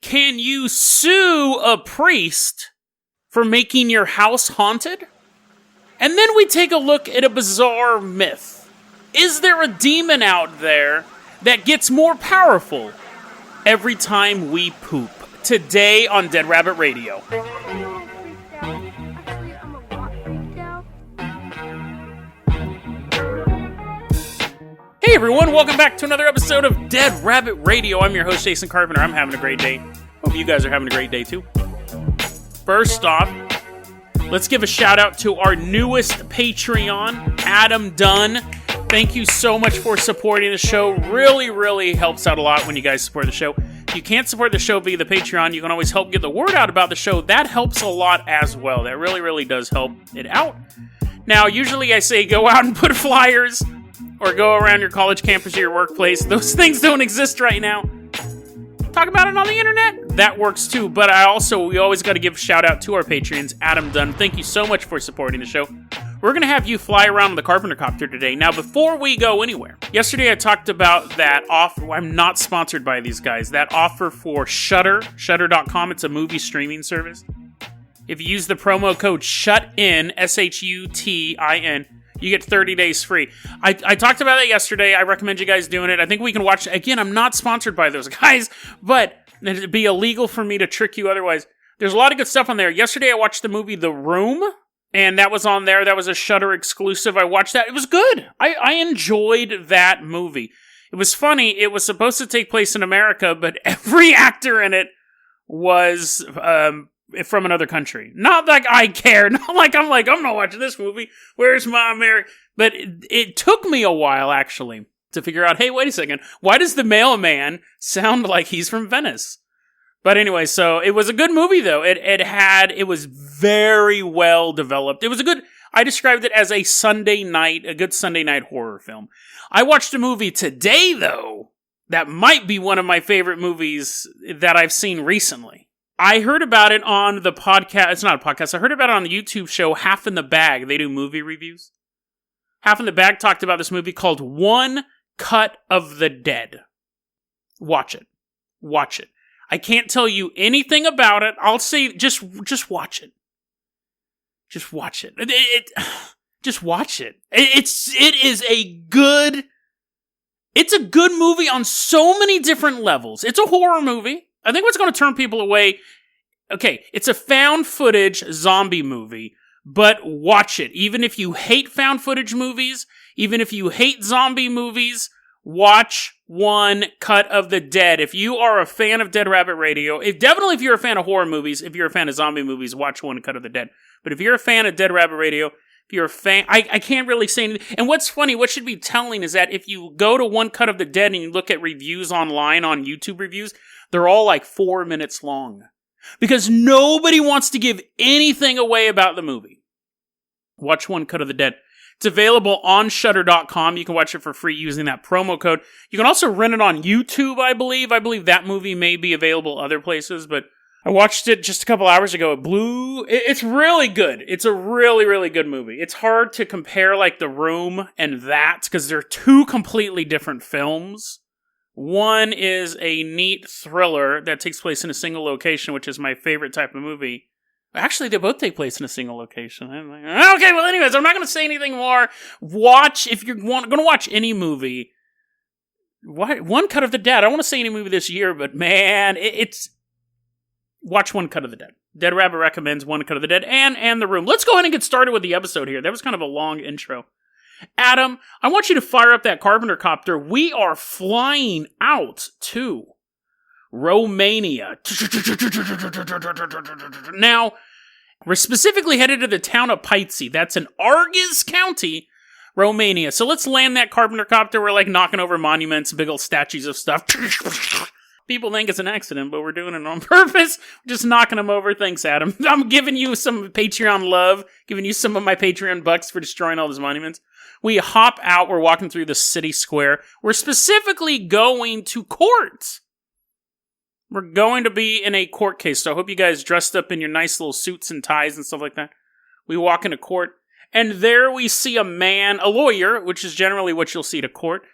Can you sue a priest for making your house haunted? And then we take a look at a bizarre myth. Is there a demon out there that gets more powerful every time we poop? Today on Dead Rabbit Radio. Hey everyone, welcome back to another episode of Dead Rabbit Radio. I'm your host, Jason Carpenter. I'm having a great day. Hope you guys are having a great day too. First off, let's give a shout out to our newest Patreon, Adam Dunn. Thank you so much for supporting the show. Really helps out a lot when you guys support the show. If you can't support the show via the Patreon, you can always help get the word out about the show. That helps a lot as well. That really does help it out. Now, usually I say go out and put flyers or go around your college campus or your workplace. Those things don't exist right now. Talk about it on the internet. That works too. But we always got to give a shout out to our Patreons, Adam Dunn. Thank you so much for supporting the show. We're going to have you fly around on the Carpenter Copter today. Now, before we go anywhere, yesterday I talked about that offer. I'm not sponsored by these guys. That offer for Shudder, Shudder.com. It's a movie streaming service. If you use the promo code SHUTIN, SHUTIN, you get 30 days free. I talked about it yesterday. I recommend you guys doing it. I think we can watch. Again, I'm not sponsored by those guys, but it'd be illegal for me to trick you otherwise. There's a lot of good stuff on there. Yesterday I watched the movie The Room, and that was on there. That was a Shudder exclusive. I watched that. It was good. I enjoyed that movie. It was funny. It was supposed to take place in America, but every actor in it was from another country. Not like I care. Not like I'm not watching this movie. Where's my America? But it took me a while, actually, to figure out, hey, wait a second. Why does the mailman sound like he's from Venice? But anyway, so it was a good movie, though. It was very well developed. I described it as a good Sunday night horror film. I watched a movie today, though, that might be one of my favorite movies that I've seen recently. I heard about it on the podcast. It's not a podcast. I heard about it on the YouTube show Half in the Bag. They do movie reviews. Half in the Bag talked about this movie called One Cut of the Dead. Watch it. Watch it. I can't tell you anything about it. I'll say just watch it. Just watch it. Just watch it. It's a good movie on so many different levels. It's a horror movie. I think what's going to turn people away, okay, it's a found footage zombie movie, but watch it. Even if you hate found footage movies, even if you hate zombie movies, watch One Cut of the Dead. If you are a fan of Dead Rabbit Radio, definitely if you're a fan of horror movies, if you're a fan of zombie movies, watch One Cut of the Dead. But if you're a fan of Dead Rabbit Radio, if you're a fan, I can't really say anything. And what's funny, what should be telling is that if you go to One Cut of the Dead and you look at reviews online on YouTube reviews, they're all like 4 minutes long. Because nobody wants to give anything away about the movie. Watch One Cut of the Dead. It's available on Shudder.com. You can watch it for free using that promo code. You can also rent it on YouTube, I believe. I believe that movie may be available other places, but I watched it just a couple hours ago. It's really good. It's a really good movie. It's hard to compare like The Room and that because they're two completely different films. One is a neat thriller that takes place in a single location, which is my favorite type of movie. Actually, they both take place in a single location. I'm like, okay, well, anyways, I'm not going to say anything more. If you're going to watch any movie, One Cut of the Dead. I don't want to say any movie this year, but man, watch One Cut of the Dead. Dead Rabbit recommends One Cut of the Dead and The Room. Let's go ahead and get started with the episode here. That was kind of a long intro. Adam, I want you to fire up that Carpenter Copter. We are flying out to Romania. Now, we're specifically headed to the town of Pitești. That's in Argeș County, Romania. So let's land that Carpenter Copter. We're like knocking over monuments, big old statues of stuff. People think it's an accident, but we're doing it on purpose. We're just knocking them over. Thanks, Adam. I'm giving you some Patreon love, giving you some of my Patreon bucks for destroying all those monuments. We hop out. We're walking through the city square. We're specifically going to court. We're going to be in a court case, so I hope you guys dressed up in your nice little suits and ties and stuff like that. We walk into court, and there we see a man, a lawyer, which is generally what you'll see at a court,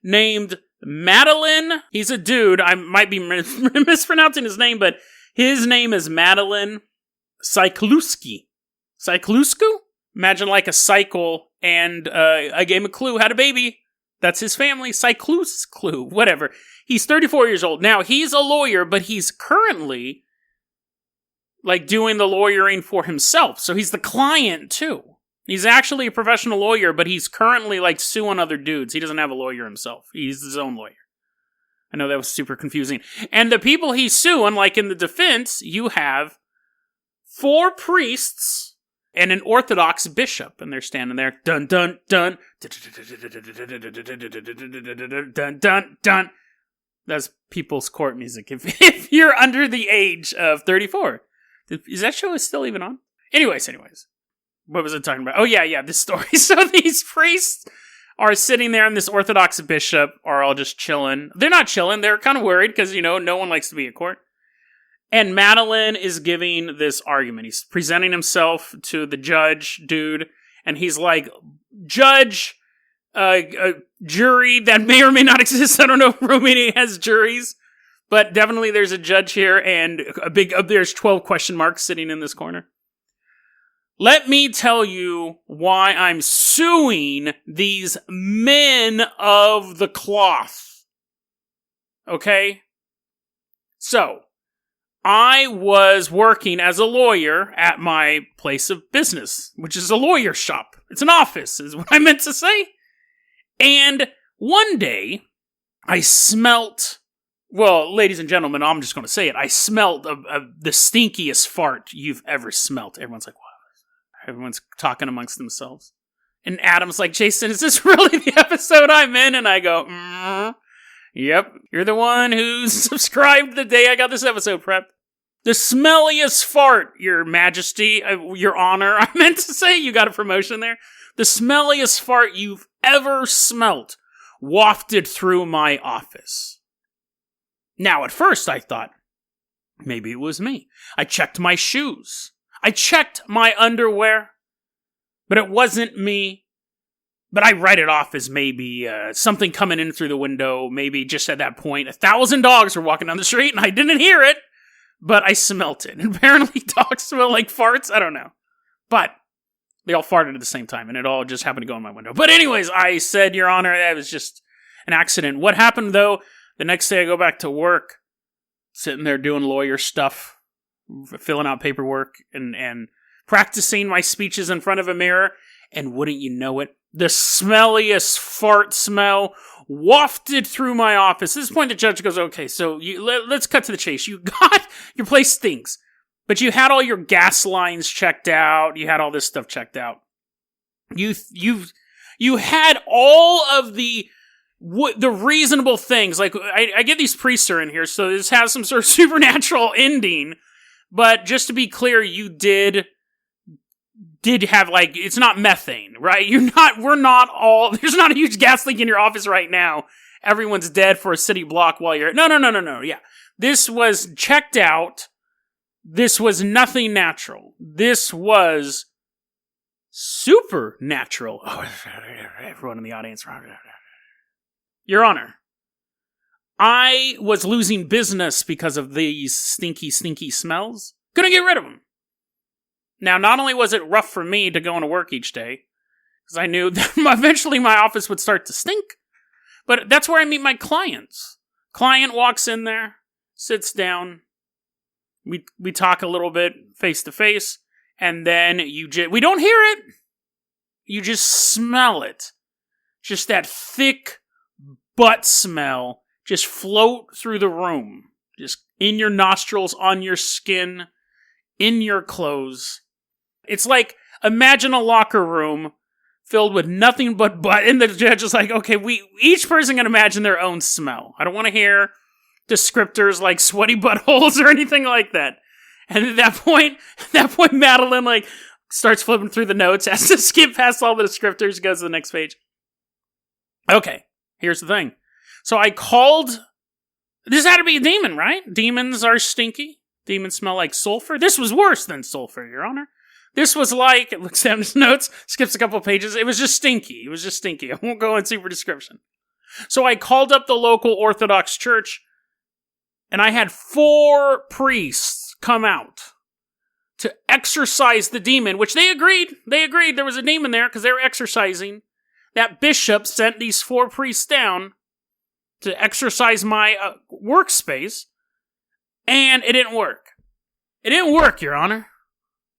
named Madeline, he's a dude. I might be mispronouncing his name, but his name is Madeline Cyclusky. Cyclusku? Imagine like a cycle, and I gave him a clue, had a baby. That's his family, Cyclusku, whatever. He's 34 years old. Now, he's a lawyer, but he's currently like doing the lawyering for himself. So he's the client too. He's actually a professional lawyer, but he's currently like suing other dudes. He doesn't have a lawyer himself. He's his own lawyer. I know that was super confusing. And the people he's suing, like in the defense, you have 4 priests and an Orthodox bishop, and they're standing there, dun dun dun, dun dun dun. That's People's Court music. If you're under the age of 34. Is that show still even on? Anyways. What was I talking about? Oh, yeah, this story. So these priests are sitting there, and this Orthodox bishop are all just chilling. They're not chilling. They're kind of worried because, no one likes to be in court. And Madeline is giving this argument. He's presenting himself to the judge, dude, and he's like, Judge, a jury that may or may not exist. I don't know if Romania has juries. But definitely there's a judge here, and there's 12 question marks sitting in this corner. Let me tell you why I'm suing these men of the cloth. Okay? So, I was working as a lawyer at my place of business, which is a lawyer shop. It's an office, is what I meant to say. And one day, I smelt... Well, ladies and gentlemen, I'm just going to say it. I smelled the stinkiest fart you've ever smelt. Everyone's like, what? Everyone's talking amongst themselves. And Adam's like, Jason, is this really the episode I'm in? And I go, yep. You're the one who subscribed the day I got this episode prepped. The smelliest fart, Your Majesty, Your Honor. I meant to say, you got a promotion there. The smelliest fart you've ever smelt wafted through my office. Now, at first, I thought, maybe it was me. I checked my shoes. I checked my underwear. But it wasn't me. But I write it off as maybe something coming in through the window. Maybe just at that point, 1,000 dogs were walking down the street and I didn't hear it. But I smelt it. And apparently dogs smell like farts. I don't know. But they all farted at the same time. And it all just happened to go in my window. But anyways, I said, Your Honor, that was just an accident. What happened, though? The next day I go back to work, sitting there doing lawyer stuff, filling out paperwork, and practicing my speeches in front of a mirror, and wouldn't you know it, the smelliest fart smell wafted through my office. At this point, the judge goes, okay, so let's cut to the chase. You got, your place stinks, but you had all your gas lines checked out, you had all this stuff checked out. You had all of the reasonable things, like, I get these priests are in here, so this has some sort of supernatural ending, but just to be clear, you did have, like, it's not methane, right? We're not all, there's not a huge gas leak in your office right now. Everyone's dead for a city block while you're, no, yeah. This was checked out. This was nothing natural. This was supernatural. Oh, everyone in the audience. Your Honor, I was losing business because of these stinky smells. Couldn't get rid of them. Now, not only was it rough for me to go into work each day, because I knew that eventually my office would start to stink, but that's where I meet my clients. Client walks in there, sits down, we talk a little bit face to face, and then we don't hear it, you just smell it. Just that thick butt smell just float through the room. Just in your nostrils, on your skin, in your clothes. It's like, imagine a locker room filled with nothing but butt. And the judge is like, okay, each person can imagine their own smell. I don't want to hear descriptors like sweaty buttholes or anything like that. And at that point, Madeline like starts flipping through the notes, has to skip past all the descriptors, goes to the next page. Okay. Here's the thing. So I called... This had to be a demon, right? Demons are stinky. Demons smell like sulfur. This was worse than sulfur, Your Honor. This was like... It looks down his notes, skips a couple pages. It was just stinky. I won't go in super description. So I called up the local Orthodox church, and I had 4 priests come out to exorcise the demon, which they agreed. They agreed there was a demon there because they were exorcising. That bishop sent these 4 priests down to exorcise my workspace, and it didn't work. It didn't work, Your Honor.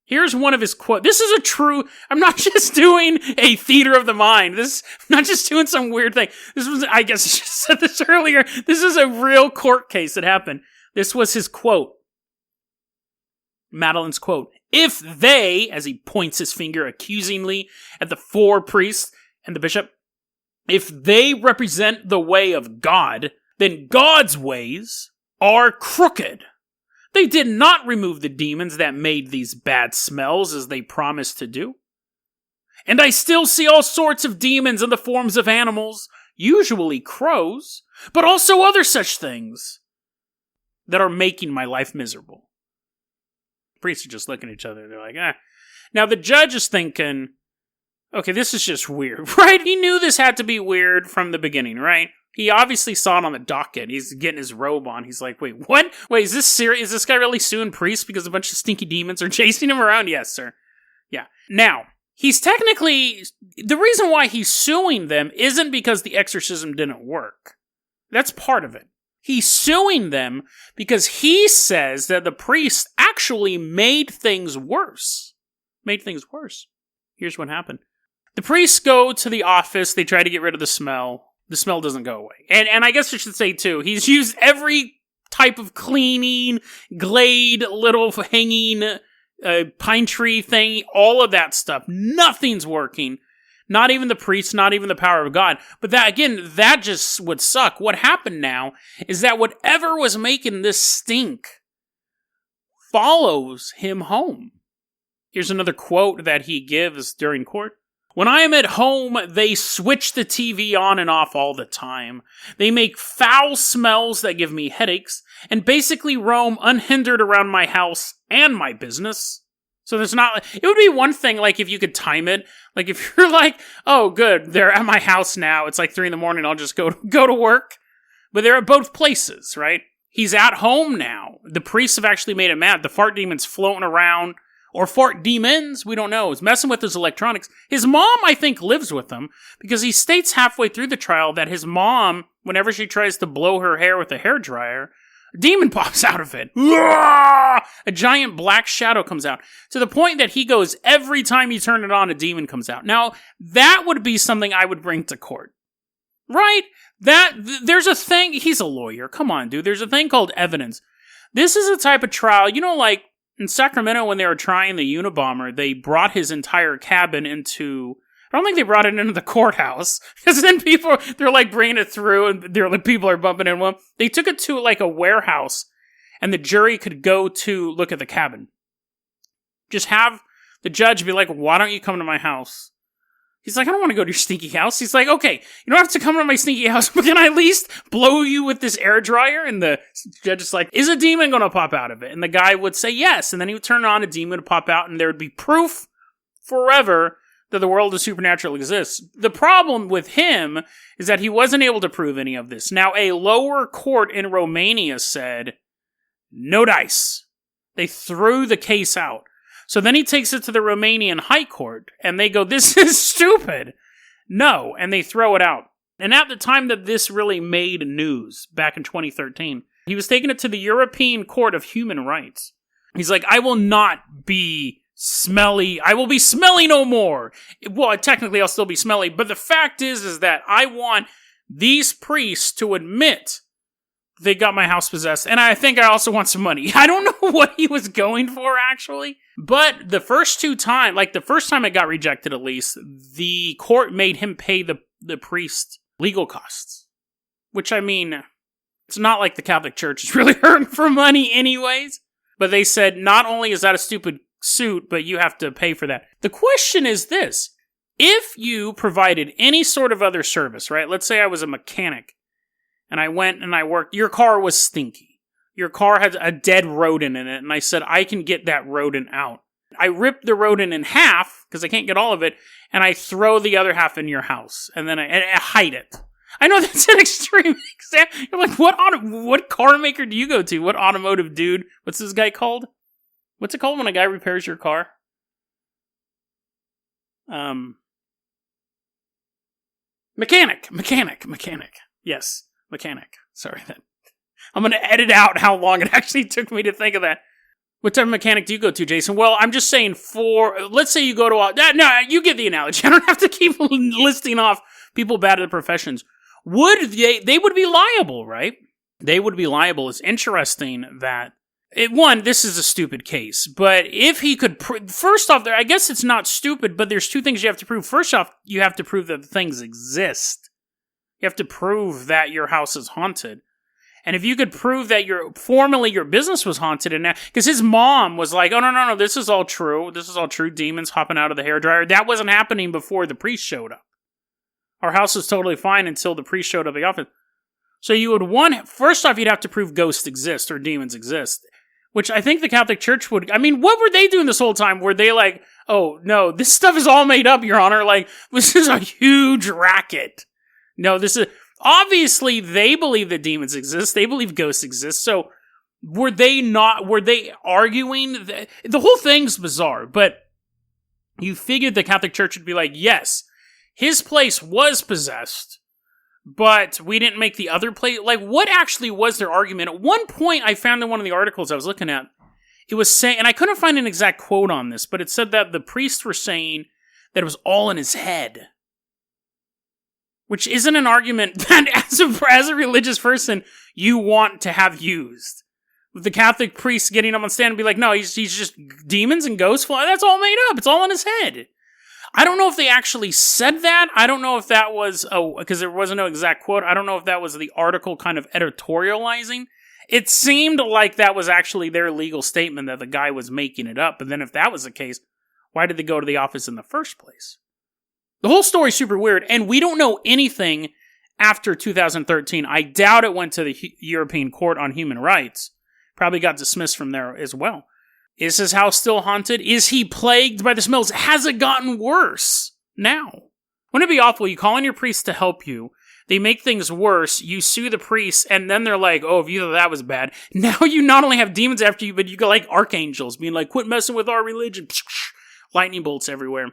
Here's one of his quotes. This is a true... I'm not just doing a theater of the mind. I'm not just doing some weird thing. This was... I guess I should have said this earlier. This is a real court case that happened. This was his quote. Madeline's quote. If they, as he points his finger accusingly at the 4 priests and the bishop, if they represent the way of God, then God's ways are crooked. They did not remove the demons that made these bad smells as they promised to do. And I still see all sorts of demons in the forms of animals, usually crows, but also other such things that are making my life miserable. Priests are just looking at each other. They're like, ah. Now the judge is thinking, okay, this is just weird, right? He knew this had to be weird from the beginning, right? He obviously saw it on the docket. He's getting his robe on. He's like, wait, what? Wait, is this serious? Is this guy really suing priests because a bunch of stinky demons are chasing him around? Yes, sir. Yeah. Now, he's technically... The reason why he's suing them isn't because the exorcism didn't work. That's part of it. He's suing them because he says that the priests actually made things worse. Made things worse. Here's what happened. The priests go to the office. They try to get rid of the smell. The smell doesn't go away. And I guess I should say, too, he's used every type of cleaning, glade, little hanging pine tree thing, all of that stuff. Nothing's working. Not even the priest, not even the power of God. But that, again, that just would suck. What happened now is that whatever was making this stink follows him home. Here's another quote that he gives during court. When I am at home, they switch the TV on and off all the time. They make foul smells that give me headaches, and basically roam unhindered around my house and my business. So there's not... It would be one thing, like, if you could time it. Like, if you're like, oh, good, they're at my house now. It's like 3 a.m, I'll just go to work. But they're at both places, right? He's at home now. The priests have actually made him mad. The fart demon's floating around. Or fart demons, we don't know. He's messing with his electronics. His mom, I think, lives with him, because he states halfway through the trial that his mom, whenever she tries to blow her hair with a hairdryer, a demon pops out of it. A giant black shadow comes out, to the point that he goes, every time you turn it on, a demon comes out. Now, that would be something I would bring to court. Right? There's a thing, he's a lawyer, come on, dude. There's a thing called evidence. This is a type of trial, like, in Sacramento, when they were trying the Unabomber, they brought his entire cabin into... I don't think they brought it into the courthouse, because then they're like bringing it through, and people are bumping into them. They took it to like a warehouse, and the jury could go to look at the cabin. Just have the judge be like, why don't you come to my house? He's like, I don't want to go to your stinky house. He's like, okay, you don't have to come to my stinky house, but can I at least blow you with this air dryer? And the judge is like, is a demon going to pop out of it? And the guy would say yes. And then he would turn it on, a demon would pop out, and there would be proof forever that the world of supernatural exists. The problem with him is that he wasn't able to prove any of this. Now, a lower court in Romania said, no dice. They threw the case out. So then he takes it to the Romanian High Court, and they go, this is stupid. No, and they throw it out. And at the time that this really made news, back in 2013, he was taking it to the European Court of Human Rights. He's like, I will not be smelly. I will be smelly no more. Well, technically I'll still be smelly, but the fact is that I want these priests to admit they got my house possessed, and I think I also want some money. I don't know what he was going for, actually. But the first 2 times, like the first time it got rejected at least, the court made him pay the priest legal costs. Which, I mean, it's not like the Catholic Church is really hurting for money anyways. But they said, not only is that a stupid suit, but you have to pay for that. The question is this. If you provided any sort of other service, right? Let's say I was a mechanic, and I went and I worked. Your car was stinky. Your car had a dead rodent in it, and I said, I can get that rodent out. I rip the rodent in half, because I can't get all of it, and I throw the other half in your house, and then I hide it. I know that's an extreme example. You're like, what car maker do you go to? What automotive dude? What's this guy called? What's it called when a guy repairs your car? Mechanic. Yes, mechanic. Sorry, I'm going to edit out how long it actually took me to think of that. What type of mechanic do you go to, Jason? Well, I'm just saying let's say you go to no, you get the analogy. I don't have to keep listing off people bad at the professions. They would be liable, right? They would be liable. It's interesting that, this is a stupid case, but if he could, first off, I guess it's not stupid, but there's two things you have to prove. First off, you have to prove that the things exist. You have to prove that your house is haunted. And if you could prove that formerly your business was haunted, and because his mom was like, oh, no, this is all true. This is all true. Demons hopping out of the hairdryer. That wasn't happening before the priest showed up. Our house was totally fine until the priest showed up at the office. So you would first off, you'd have to prove ghosts exist or demons exist, which I think the Catholic Church would. I mean, what were they doing this whole time? Were they like, oh, no, this stuff is all made up, Your Honor. Like, this is a huge racket. No, this is. Obviously, they believe that demons exist. They believe ghosts exist. So, were they arguing? The whole thing's bizarre, but you figured the Catholic Church would be like, yes, his place was possessed, but we didn't make the other place. Like, what actually was their argument? At one point, I found in one of the articles I was looking at, it was saying, and I couldn't find an exact quote on this, but it said that the priests were saying that it was all in his head. Which isn't an argument that, as a religious person, you want to have used. With the Catholic priest getting up on stand and be like, no, he's just demons and ghosts flying. That's all made up. It's all in his head. I don't know if they actually said that. I don't know if that was, because there wasn't no exact quote. I don't know if that was the article kind of editorializing. It seemed like that was actually their legal statement that the guy was making it up. But then if that was the case, why did they go to the office in the first place? The whole story's super weird, and we don't know anything after 2013. I doubt it went to the European Court on Human Rights. Probably got dismissed from there as well. Is his house still haunted? Is he plagued by the smells? Has it gotten worse now? Wouldn't it be awful? You call on your priest to help you. They make things worse. You sue the priest, and then they're like, oh, if you thought that was bad. Now you not only have demons after you, but you got like archangels being like, quit messing with our religion. Lightning bolts everywhere.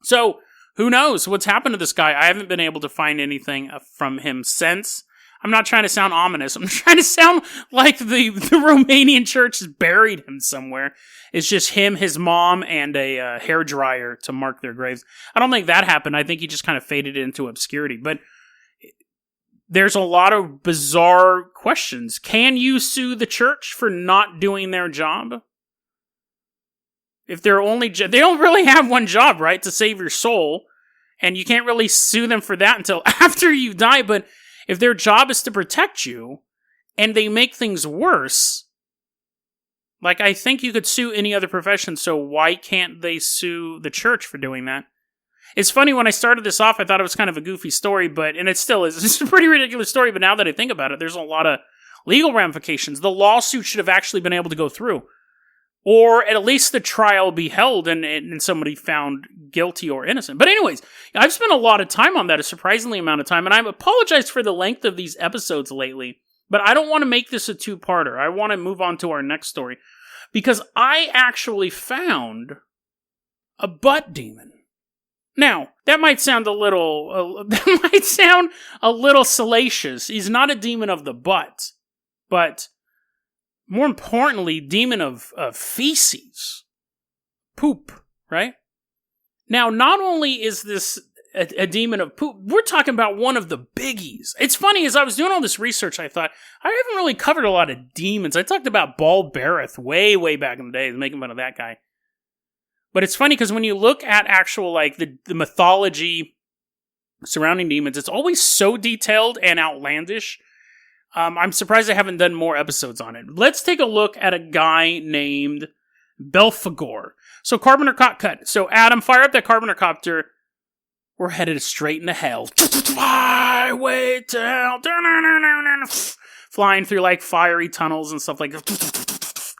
So, who knows what's happened to this guy? I haven't been able to find anything from him since. I'm not trying to sound ominous. I'm trying to sound like the Romanian church has buried him somewhere. It's just him, his mom, and a hairdryer to mark their graves. I don't think that happened. I think he just kind of faded into obscurity. But there's a lot of bizarre questions. Can you sue the church for not doing their job? If they're they don't really have one job, right? To save your soul. And you can't really sue them for that until after you die. But if their job is to protect you and they make things worse, like I think you could sue any other profession. So why can't they sue the church for doing that? It's funny, when I started this off, I thought it was kind of a goofy story, and it still is. It's a pretty ridiculous story, but now that I think about it, there's a lot of legal ramifications. The lawsuit should have actually been able to go through. Or at least the trial be held and somebody found guilty or innocent. But anyways, I've spent a lot of time on that, a surprisingly amount of time, and I apologize for the length of these episodes lately. But I don't want to make this a two-parter. I want to move on to our next story. Because I actually found a butt demon. Now, that might sound a little salacious. He's not a demon of the butt, but more importantly, demon of feces. Poop, right? Now, not only is this a demon of poop, we're talking about one of the biggies. It's funny, as I was doing all this research, I thought, I haven't really covered a lot of demons. I talked about Baal Bereth way back in the day, making fun of that guy. But it's funny, because when you look at actual, like, the mythology surrounding demons, it's always so detailed and outlandish. I'm surprised I haven't done more episodes on it. Let's take a look at a guy named Belphegor. So, Carpenter cut. So, Adam, fire up that Carpenter copter. We're headed straight into hell. Highway to hell. Flying through, like, fiery tunnels and stuff like that.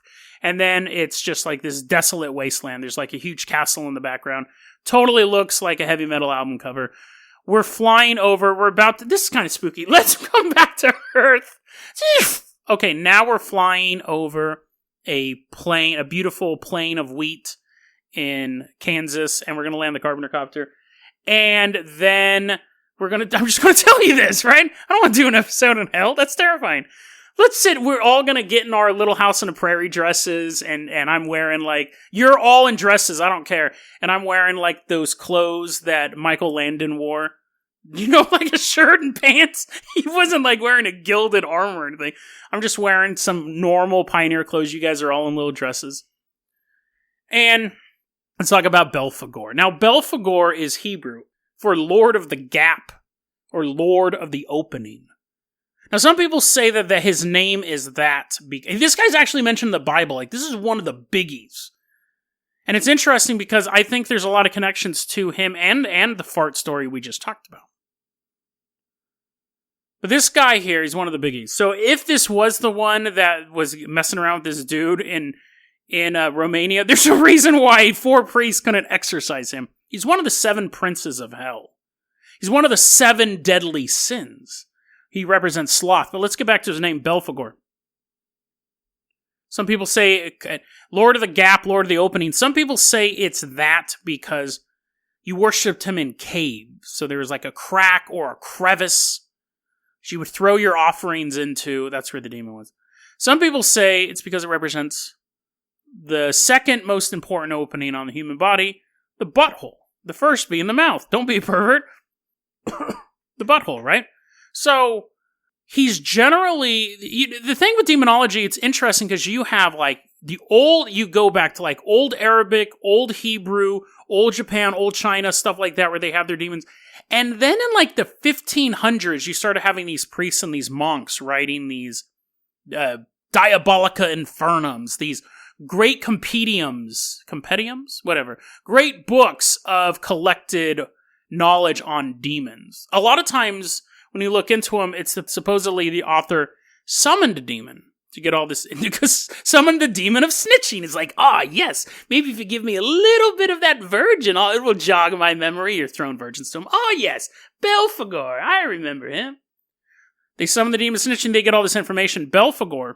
And then it's just like this desolate wasteland. There's like a huge castle in the background. Totally looks like a heavy metal album cover. we're flying over. This is kind of spooky. Let's come back to Earth. Okay, now we're flying over a beautiful plain of wheat in Kansas, and we're going to land the Carpenter Copter. And then I'm just going to tell you this, right? I don't want to do an episode in hell. That's terrifying. We're all going to get in our little house on the prairie dresses, and I'm wearing, like, you're all in dresses, I don't care. And I'm wearing, like, those clothes that Michael Landon wore. You know, like a shirt and pants. He wasn't, like, wearing a gilded armor or anything. I'm just wearing some normal Pioneer clothes. You guys are all in little dresses. And let's talk about Belphegor. Now, Belphegor is Hebrew for Lord of the Gap, or Lord of the Opening. Now, some people say that his name is that. This guy's actually mentioned in the Bible. Like, this is one of the biggies. And it's interesting because I think there's a lot of connections to him and the fart story we just talked about. But this guy here, he's one of the biggies. So if this was the one that was messing around with this dude in Romania, there's a reason why 4 priests couldn't exorcise him. He's one of the 7 princes of hell. He's one of the 7 deadly sins. He represents sloth. But let's get back to his name, Belphegor. Some people say Lord of the Gap, Lord of the Opening. Some people say it's that because you worshipped him in caves. So there was like a crack or a crevice you would throw your offerings into. That's where the demon was. Some people say it's because it represents the second most important opening on the human body, the butthole. The first being the mouth. Don't be a pervert. The butthole, right? So, he's generally... The thing with demonology, it's interesting because you have, like, you go back to, like, Old Arabic, Old Hebrew, Old Japan, Old China, stuff like that, where they have their demons. And then in, like, the 1500s, you started having these priests and these monks writing these Diabolica Infernums, these great compendiums, whatever, great books of collected knowledge on demons. A lot of times, when you look into them, it's that supposedly the author summoned a demon to get all this, because summoned the demon of snitching. It's like, yes, maybe if you give me a little bit of that virgin, it will jog my memory. You're throwing virgins to him. Yes, Belphegor, I remember him. They summon the demon of snitching, they get all this information. Belphegor,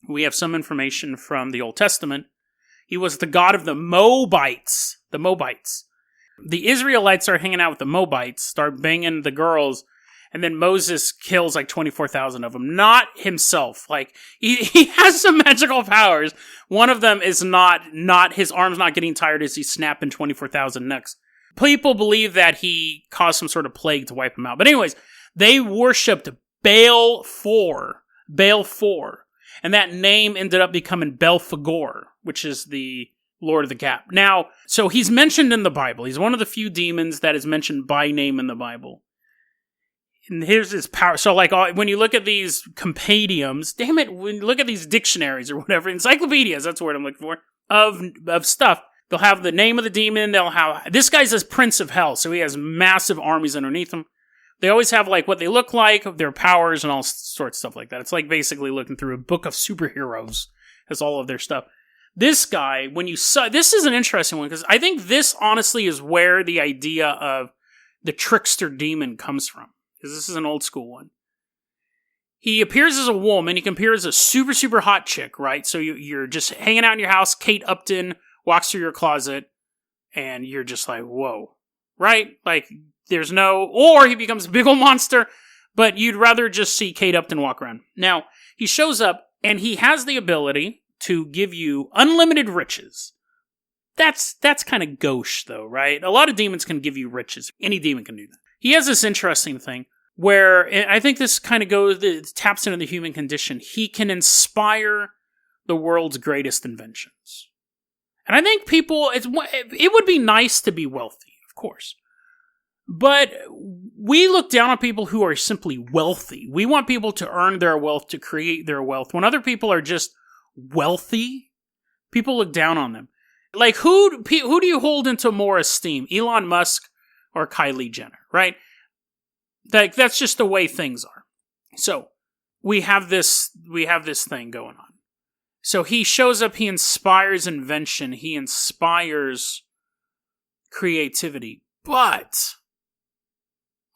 we have some information from the Old Testament. He was the god of the Moabites. The Israelites are hanging out with the Moabites, start banging the girls, and then Moses kills like 24,000 of them. Not himself. Like, he has some magical powers. One of them is not his arm's not getting tired as he's snapping 24,000 necks. People believe that he caused some sort of plague to wipe them out. But anyways, they worshipped Balfour. And that name ended up becoming Belphegor, which is the Lord of the Gap. Now, so he's mentioned in the Bible. He's one of the few demons that is mentioned by name in the Bible. And here's his power. So, like, when you look at these compendiums, when you look at these dictionaries or whatever, encyclopedias, that's the word I'm looking for, of stuff, they'll have the name of the demon, this guy's a prince of hell, so he has massive armies underneath him. They always have, like, what they look like, their powers, and all sorts of stuff like that. It's like basically looking through a book of superheroes. Has all of their stuff. This guy, this is an interesting one, because I think this, honestly, is where the idea of the trickster demon comes from. Because this is an old school one. He appears as a woman. He can appear as a super, super hot chick, right? So you're just hanging out in your house. Kate Upton walks through your closet, and you're just like, whoa. Right? Like, or he becomes a big old monster, but you'd rather just see Kate Upton walk around. Now, he shows up, and he has the ability to give you unlimited riches. That's kind of gauche, though, right? A lot of demons can give you riches. Any demon can do that. He has this interesting thing where, and I think this kind of taps into the human condition. He can inspire the world's greatest inventions. And I think it would be nice to be wealthy, of course. But we look down on people who are simply wealthy. We want people to earn their wealth, to create their wealth. When other people are just wealthy, people look down on them. Like, who do you hold into more esteem? Elon Musk or Kylie Jenner, right? Like, that's just the way things are. So, we have this thing going on. So he shows up, he inspires invention, he inspires creativity. But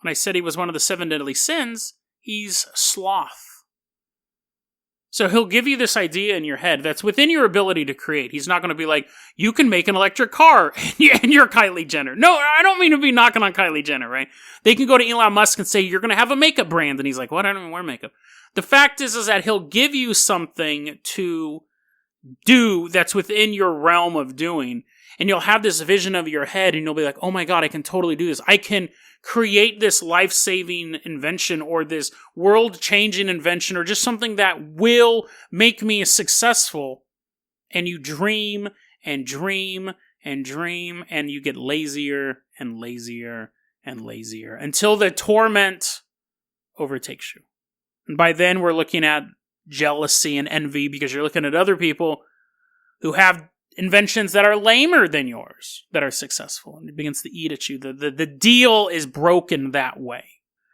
when I said he was one of the 7 deadly sins, he's sloth. So he'll give you this idea in your head that's within your ability to create. He's not going to be like, you can make an electric car, and you're Kylie Jenner. No, I don't mean to be knocking on Kylie Jenner, right? They can go to Elon Musk and say, you're going to have a makeup brand. And he's like, what? I don't even wear makeup. The fact is that he'll give you something to do that's within your realm of doing. And you'll have this vision of your head, and you'll be like, oh my God, I can totally do this. I can create this life-saving invention or this world-changing invention or just something that will make me successful. And you dream and dream and dream, and you get lazier and lazier and lazier until the torment overtakes you. And by then, we're looking at jealousy and envy because you're looking at other people who have inventions that are lamer than yours, that are successful, and it begins to eat at you. The deal is broken that way.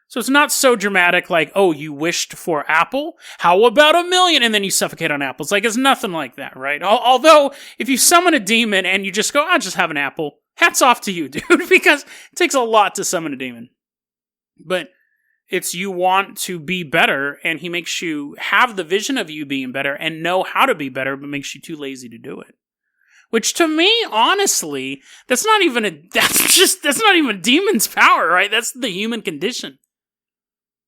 So it's not so dramatic like, oh, you wished for apple? How about 1,000,000? And then you suffocate on apples. Like, it's nothing like that, right? Although, if you summon a demon and you just go, I'll just have an apple, hats off to you, dude, because it takes a lot to summon a demon. But it's you want to be better, and he makes you have the vision of you being better and know how to be better, but makes you too lazy to do it. Which to me, honestly, that's not even a demon's power, right? That's the human condition.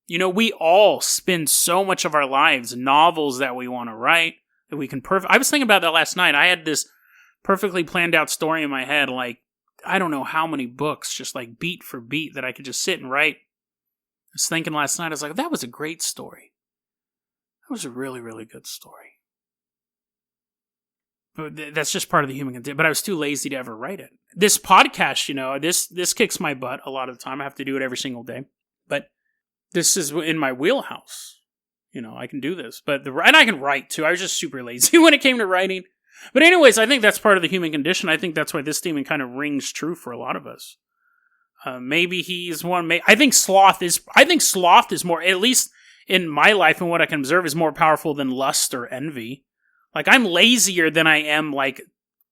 You know, we all spend so much of our lives, novels that we want to write, that we can I was thinking about that last night. I had this perfectly planned out story in my head, like, I don't know how many books, just like beat for beat, that I could just sit and write. I was thinking last night, I was like, that was a great story. That was a really, really good story. But that's just part of the human condition. But I was too lazy to ever write it. This podcast, you know, this kicks my butt a lot of the time. I have to do it every single day. But this is in my wheelhouse. You know, I can do this. And I can write, too. I was just super lazy when it came to writing. But anyways, I think that's part of the human condition. I think that's why this demon kind of rings true for a lot of us. Maybe he's one. I think sloth is more, at least in my life and what I can observe, is more powerful than lust or envy. Like, I'm lazier than I am, like,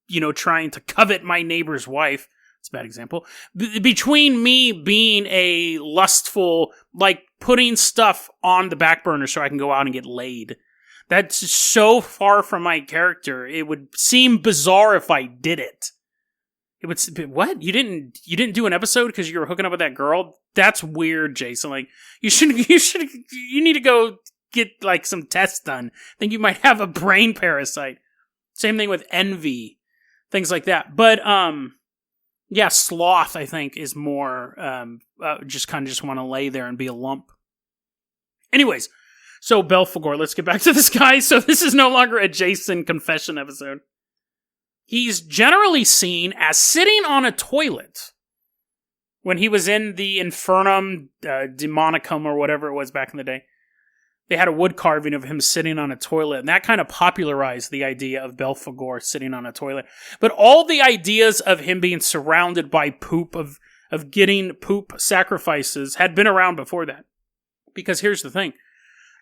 you know, trying to covet my neighbor's wife. It's a bad example. Between me being a lustful, like, putting stuff on the back burner so I can go out and get laid. That's so far from my character. It would seem bizarre if I did it. It would, what? You didn't do an episode because you were hooking up with that girl? That's weird, Jason. Like, you need to go get, like, some tests done. I think you might have a brain parasite. Same thing with envy. Things like that. But, yeah, sloth, I think, is more, just want to lay there and be a lump. Anyways, so Belphegor, let's get back to this guy. So this is no longer a Jason confession episode. He's generally seen as sitting on a toilet when he was in the Infernum Demonicum or whatever it was back in the day. They had a wood carving of him sitting on a toilet, and that kind of popularized the idea of Belphegor sitting on a toilet. But all the ideas of him being surrounded by poop, of getting poop sacrifices, had been around before that. Because here's the thing.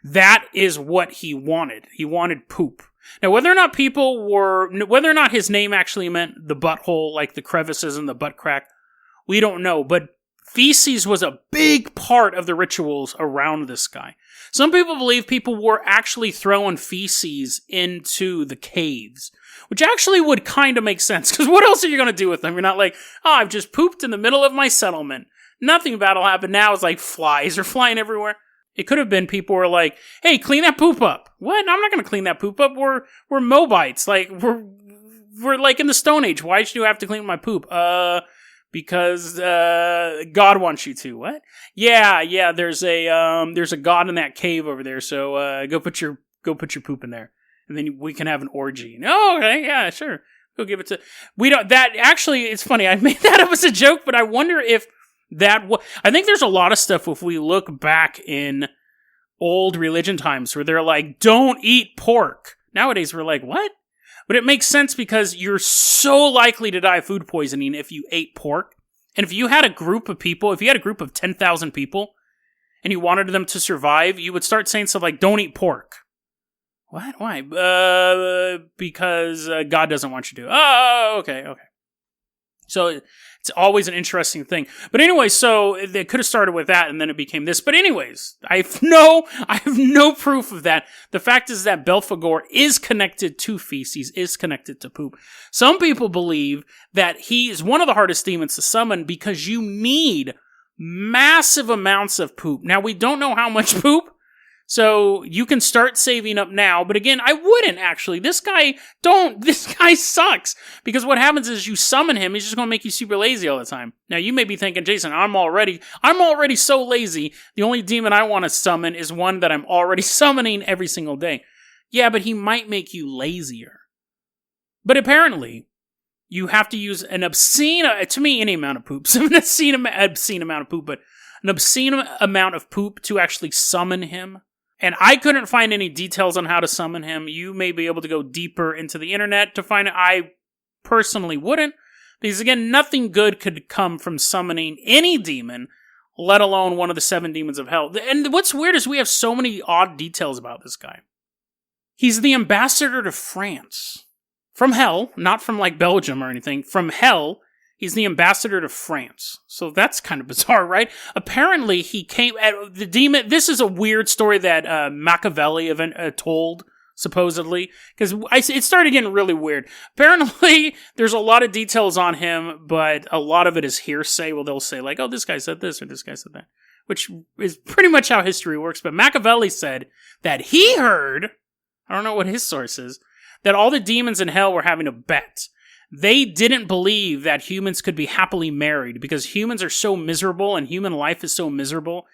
That is what he wanted. He wanted poop. Now, whether or not his name actually meant the butthole, like the crevices and the butt crack, we don't know. But feces was a big part of the rituals around this guy. Some people believe people were actually throwing feces into the caves, which actually would kind of make sense, because what else are you going to do with them? You're not like, oh, I've just pooped in the middle of my settlement. Nothing bad will happen now. It's like flies are flying everywhere. It could have been people were like, hey, clean that poop up. What? I'm not going to clean that poop up. We're Moabites. Like, we're like in the Stone Age. Why should you have to clean my poop? Because God wants you to. What? Yeah. There's a God in that cave over there. So go put your poop in there, and then we can have an orgy. Oh, okay, yeah, sure. Go give it to. We don't. That actually, it's funny. I made that up as a joke, but I wonder if I think there's a lot of stuff if we look back in old religion times where they're like, don't eat pork. Nowadays we're like, what? But it makes sense because you're so likely to die of food poisoning if you ate pork. And if you had a group of people, if you had a group of 10,000 people and you wanted them to survive, you would start saying stuff like, don't eat pork. What? Why? Because God doesn't want you to. Oh, okay. So it's always an interesting thing. But anyway, so they could have started with that and then it became this. But anyways, I have no proof of that. The fact is that Belphegor is connected to feces, is connected to poop. Some people believe that he is one of the hardest demons to summon because you need massive amounts of poop. Now, we don't know how much poop, so you can start saving up now. But again, I wouldn't actually. This guy sucks. Because what happens is you summon him, he's just going to make you super lazy all the time. Now, you may be thinking, Jason, I'm already so lazy. The only demon I want to summon is one that I'm already summoning every single day. Yeah, but he might make you lazier. But apparently, you have to use an obscene, to me, any amount of poop. So an obscene amount of poop, but an obscene amount of poop to actually summon him. And I couldn't find any details on how to summon him. You may be able to go deeper into the internet to find it. I personally wouldn't. Because again, nothing good could come from summoning any demon, let alone one of the 7 demons of hell. And what's weird is we have so many odd details about this guy. He's the ambassador to France. From hell, not from like Belgium or anything. From hell, he's the ambassador to France. So that's kind of bizarre, right? Apparently, he came at the demon. This is a weird story that Machiavelli told, supposedly, because it started getting really weird. Apparently, there's a lot of details on him, but a lot of it is hearsay. Well, they'll say like, oh, this guy said this or this guy said that, which is pretty much how history works. But Machiavelli said that he heard, I don't know what his source is, that all the demons in hell were having a bet. They didn't believe that humans could be happily married because humans are so miserable and human life is so miserable.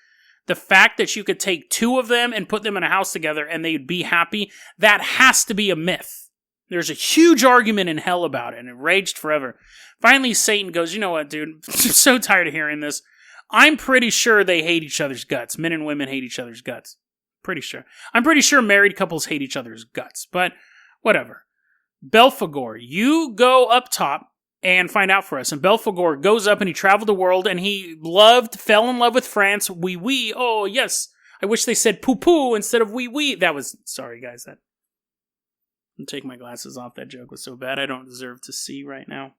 The fact that you could take 2 of them and put them in a house together and they'd be happy, that has to be a myth. There's a huge argument in hell about it, and it raged forever. Finally, Satan goes, you know what, dude? I'm so tired of hearing this. I'm pretty sure they hate each other's guts. Men and women hate each other's guts. Pretty sure. I'm pretty sure married couples hate each other's guts, but whatever. Belphegor, you go up top and find out for us. And Belphegor goes up and he traveled the world and he fell in love with France. Oui. Oh, yes. I wish they said poo-poo instead of oui. Sorry, guys. I'm taking my glasses off. That joke was so bad I don't deserve to see right now.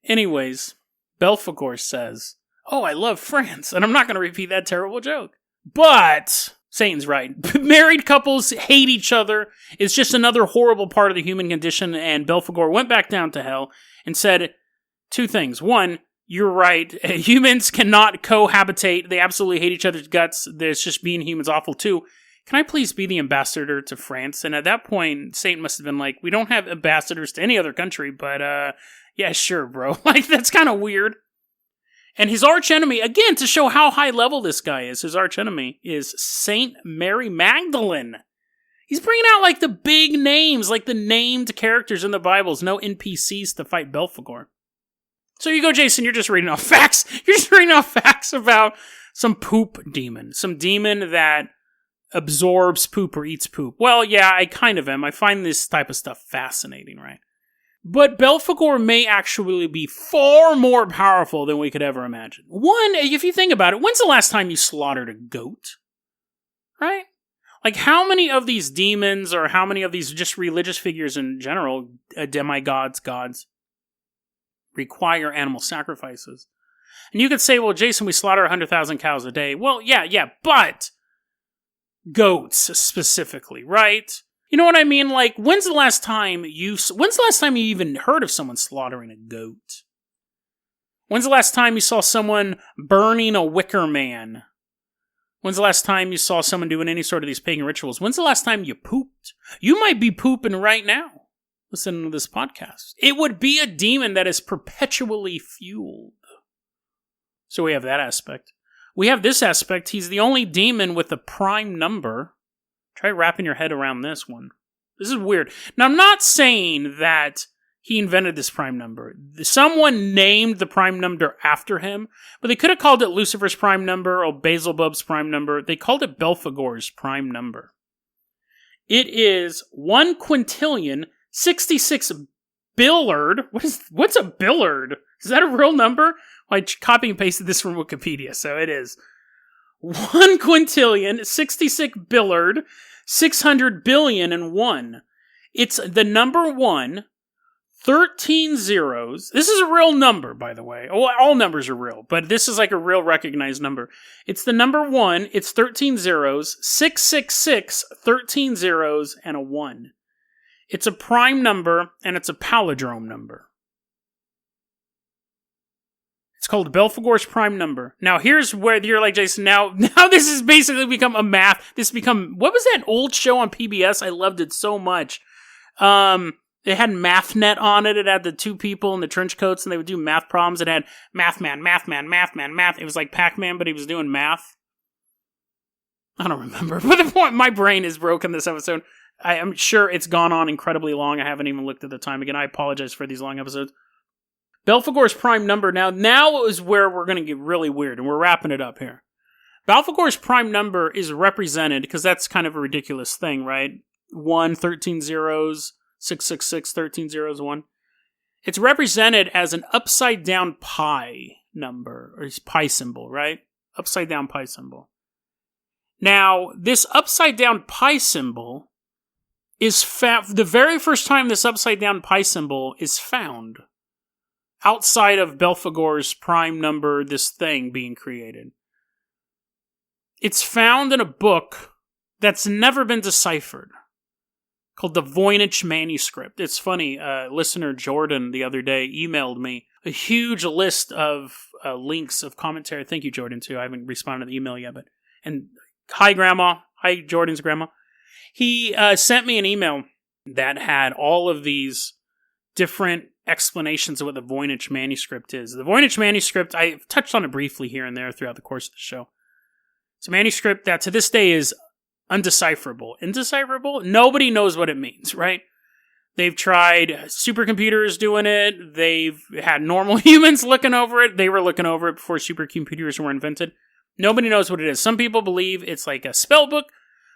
Anyways, Belphegor says, oh, I love France. And I'm not going to repeat that terrible joke. But Satan's right. Married couples hate each other. It's just another horrible part of the human condition. And Belphegor went back down to hell and said 2 things. 1, you're right. Humans cannot cohabitate. They absolutely hate each other's guts. There's just being humans awful. 2, can I please be the ambassador to France? And at that point, Satan must have been like, we don't have ambassadors to any other country, but yeah, sure, bro. Like, that's kind of weird. And his archenemy, again, to show how high level this guy is, his archenemy is Saint Mary Magdalene. He's bringing out, like, the big names, like the named characters in the Bibles, no NPCs to fight Belphegor. So you go, Jason, you're just reading off facts. You're just reading off facts about some poop demon. Some demon that absorbs poop or eats poop. Well, yeah, I kind of am. I find this type of stuff fascinating, right? But Belphegor may actually be far more powerful than we could ever imagine. 1, if you think about it, when's the last time you slaughtered a goat? Right? Like, how many of these demons, or how many of these just religious figures in general, demigods, gods, require animal sacrifices? And you could say, well, Jason, we slaughter 100,000 cows a day. Well, yeah, but goats specifically, right? You know what I mean? Like, when's the last time you even heard of someone slaughtering a goat? When's the last time you saw someone burning a wicker man? When's the last time you saw someone doing any sort of these pagan rituals? When's the last time you pooped? You might be pooping right now, listening to this podcast. It would be a demon that is perpetually fueled. So we have that aspect. We have this aspect. He's the only demon with a prime number. Try wrapping your head around this one. This is weird. Now, I'm not saying that he invented this prime number. Someone named the prime number after him, but they could have called it Lucifer's prime number or Beelzebub's prime number. They called it Belphegor's prime number. It is 1 quintillion 66 billard. What's a billard? Is that a real number? I copy and pasted this from Wikipedia, so it is 1 quintillion 66 billard 600 billion and 1. It's the number 1 13 zeros. This is a real number, by the way. Oh, all numbers are real, but this is like a real recognized number. It's the number 1, it's 13 zeros, 666, 13 zeros, and a 1. It's a prime number, and it's a palindrome number. It's called Belphegor's prime number. Now, here's where you're like, Jason, now this has basically become a math. What was that old show on PBS? I loved it so much. It had MathNet on it. It had the two people in the trench coats, and they would do math problems. It had Math. It was like Pac-Man, but he was doing math. I don't remember. But the point, my brain is broken this episode. I am sure it's gone on incredibly long. I haven't even looked at the time again. I apologize for these long episodes. Belphegor's prime number. Now is where we're going to get really weird, and we're wrapping it up here. Belphegor's prime number is represented, because that's kind of a ridiculous thing, right? 1, 13 zeros, 666, 13 zeros, 1. It's represented as an upside down pi number, or pi symbol, right? Upside down pi symbol. Now, this upside down pi symbol is the very first time this upside down pi symbol is found outside of Belphegor's prime number, this thing being created. It's found in a book that's never been deciphered, called the Voynich Manuscript. It's funny, listener Jordan the other day emailed me a huge list of links of commentary. Thank you, Jordan, too. I haven't responded to the email yet, and hi, Grandma. Hi, Jordan's grandma. He sent me an email that had all of these different explanations of what the Voynich Manuscript is. The Voynich Manuscript, I've touched on it briefly here and there throughout the course of the show. It's a manuscript that to this day is undecipherable. Indecipherable? Nobody knows what it means, right? They've tried supercomputers doing it. They've had normal humans looking over it. They were looking over it before supercomputers were invented. Nobody knows what it is. Some people believe it's like a spell book.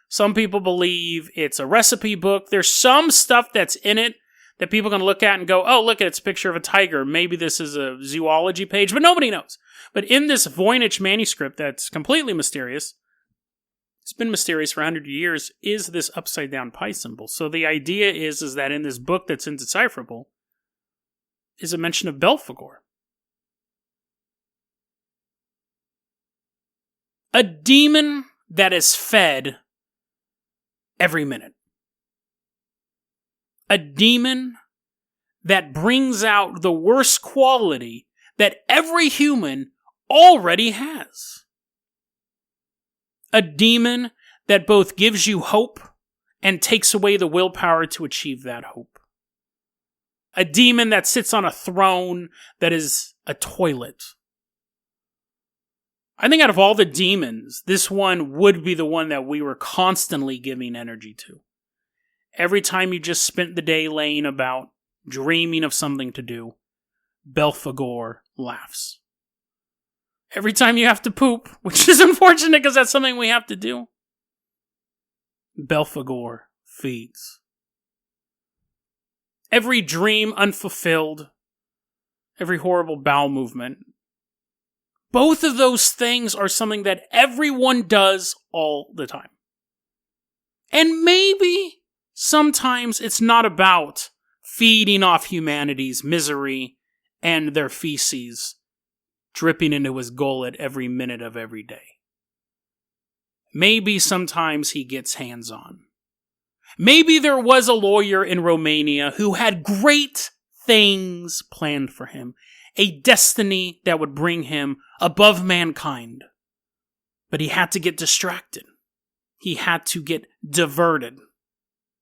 Some people believe it's a recipe book. There's some stuff that's in it that people can look at and go, oh, look, it's a picture of a tiger. Maybe this is a zoology page, but nobody knows. But in this Voynich manuscript that's completely mysterious, it's been mysterious for 100 years, is this upside-down pi symbol. So the idea is that in this book that's indecipherable is a mention of Belphegor. A demon that is fed every minute. A demon that brings out the worst quality that every human already has. A demon that both gives you hope and takes away the willpower to achieve that hope. A demon that sits on a throne that is a toilet. I think out of all the demons, this one would be the one that we were constantly giving energy to. Every time you just spent the day laying about, dreaming of something to do, Belphegor laughs. Every time you have to poop, which is unfortunate because that's something we have to do, Belphegor feeds. Every dream unfulfilled, every horrible bowel movement, both of those things are something that everyone does all the time. And maybe sometimes it's not about feeding off humanity's misery and their feces dripping into his gullet every minute of every day. Maybe sometimes he gets hands-on. Maybe there was a lawyer in Romania who had great things planned for him, a destiny that would bring him above mankind. But he had to get distracted. He had to get diverted.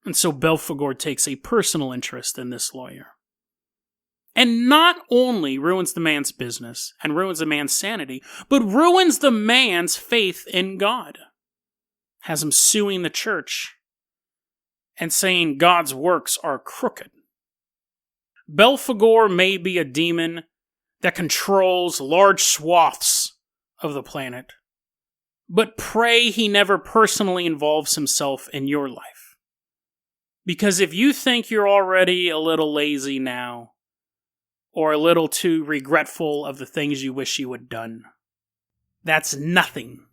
And so Belphegor takes a personal interest in this lawyer. And not only ruins the man's business and ruins the man's sanity, but ruins the man's faith in God. Has him suing the church and saying God's works are crooked. Belphegor may be a demon that controls large swaths of the planet, but pray he never personally involves himself in your life. Because if you think you're already a little lazy now, or a little too regretful of the things you wish you had done, that's nothing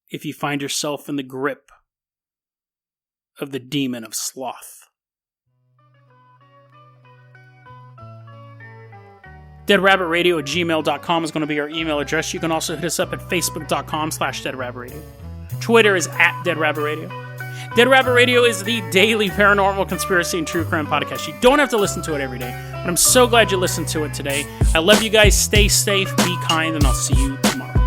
if you find yourself in the grip of the demon of sloth. deadrabbitradio@gmail.com is going to be our email address. You can also hit us up at facebook.com/deadrabbitradio. Twitter is @deadrabbitradio. Dead Rabbit Radio is the daily paranormal conspiracy and true crime podcast. You don't have to listen to it every day, but I'm so glad you listened to it today. I love you guys. Stay safe, be kind, and I'll see you tomorrow.